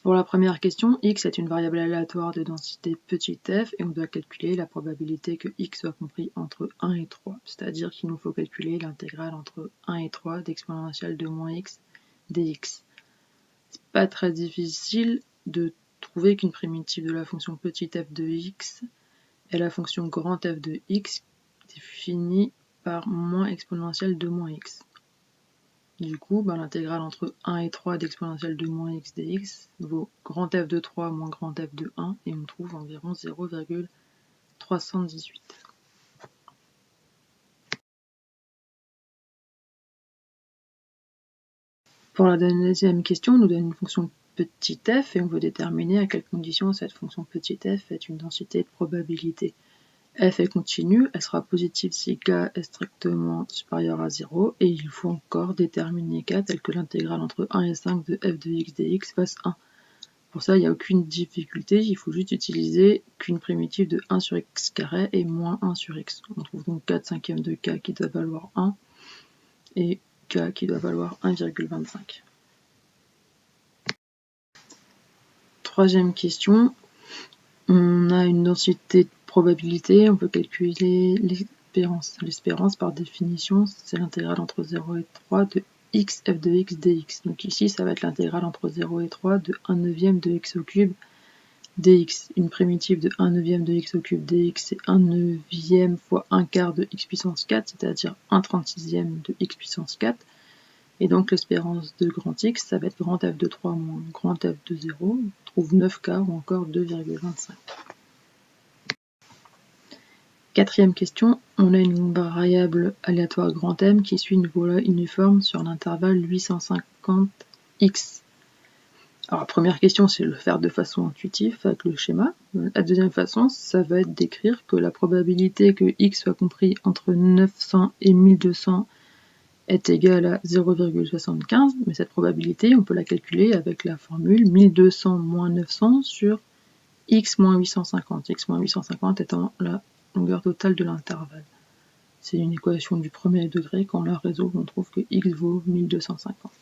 Pour la première question, x est une variable aléatoire de densité petit f et on doit calculer la probabilité que x soit compris entre 1 et 3, c'est-à-dire qu'il nous faut calculer l'intégrale entre 1 et 3 d'exponentielle de moins x dx. C'est pas très difficile de trouver qu'une primitive de la fonction petit f de x est la fonction grand f de x définie par moins exponentielle de moins x. Du coup, l'intégrale entre 1 et 3 d'exponentielle de moins x dx vaut grand f de 3 moins grand f de 1 et on trouve environ 0,318. Pour la deuxième question, on nous donne une fonction petit f et on veut déterminer à quelles conditions cette fonction petit f est une densité de probabilité. F est continue, elle sera positive si k est strictement supérieur à 0 et il faut encore déterminer k tel que l'intégrale entre 1 et 5 de f de x dx fasse 1. Pour ça, il n'y a aucune difficulté, il faut juste utiliser qu'une primitive de 1 sur x carré et moins 1 sur x. On trouve donc 4 cinquièmes de k qui doit valoir 1 et k qui doit valoir 1,25. Troisième question, on a une densité de probabilité, on peut calculer l'espérance. L'espérance, par définition, c'est l'intégrale entre 0 et 3 de x f de x dx. Donc ici, ça va être l'intégrale entre 0 et 3 de 1 neuvième de x au cube dx. Une primitive de 1 neuvième de x au cube dx, c'est 1 neuvième fois 1 quart de x puissance 4, c'est-à-dire 1 36e de x puissance 4. Et donc l'espérance de grand x, ça va être grand f de 3 moins grand f de 0, on trouve 9k ou encore 2,25. Quatrième question, on a une variable aléatoire grand M qui suit une voie uniforme sur l'intervalle 850x. Alors la première question, c'est le faire de façon intuitive avec le schéma. La deuxième façon, ça va être d'écrire que la probabilité que x soit compris entre 900 et 1200 est égale à 0,75, mais cette probabilité, on peut la calculer avec la formule 1200 moins 900 sur x moins 850, x moins 850 étant la longueur totale de l'intervalle. C'est une équation du premier degré, quand on la résout, on trouve que x vaut 1250.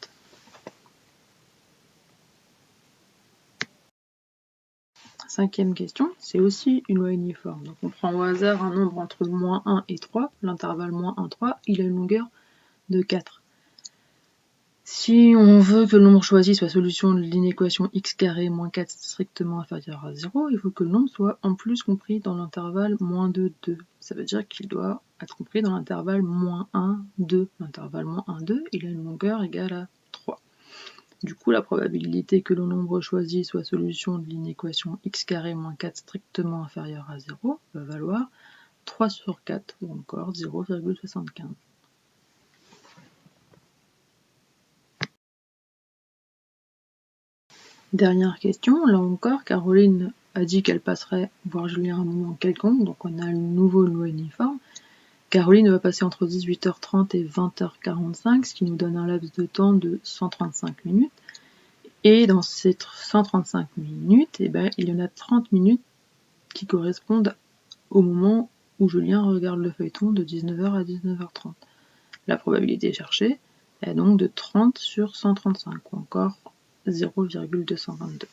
Cinquième question, c'est aussi une loi uniforme. Donc on prend au hasard un nombre entre moins 1 et 3, l'intervalle moins 1, 3, il a une longueur de 4. Si on veut que le nombre choisi soit solution de l'inéquation x carré moins 4 strictement inférieur à 0, il faut que le nombre soit en plus compris dans l'intervalle moins 2, 2. Ça veut dire qu'il doit être compris dans l'intervalle moins 1, 2. L'intervalle moins 1, 2, il a une longueur égale à 3. Du coup, la probabilité que le nombre choisi soit solution de l'inéquation x carré moins 4 strictement inférieur à 0 va valoir 3 sur 4 ou encore 0,75. Dernière question, là encore, Caroline a dit qu'elle passerait voir Julien à un moment quelconque, donc on a le nouveau loi uniforme. Caroline va passer entre 18h30 et 20h45, ce qui nous donne un laps de temps de 135 minutes. Et dans ces 135 minutes, il y en a 30 minutes qui correspondent au moment où Julien regarde le feuilleton de 19h à 19h30. La probabilité cherchée est donc de 30 sur 135, ou encore 0,222.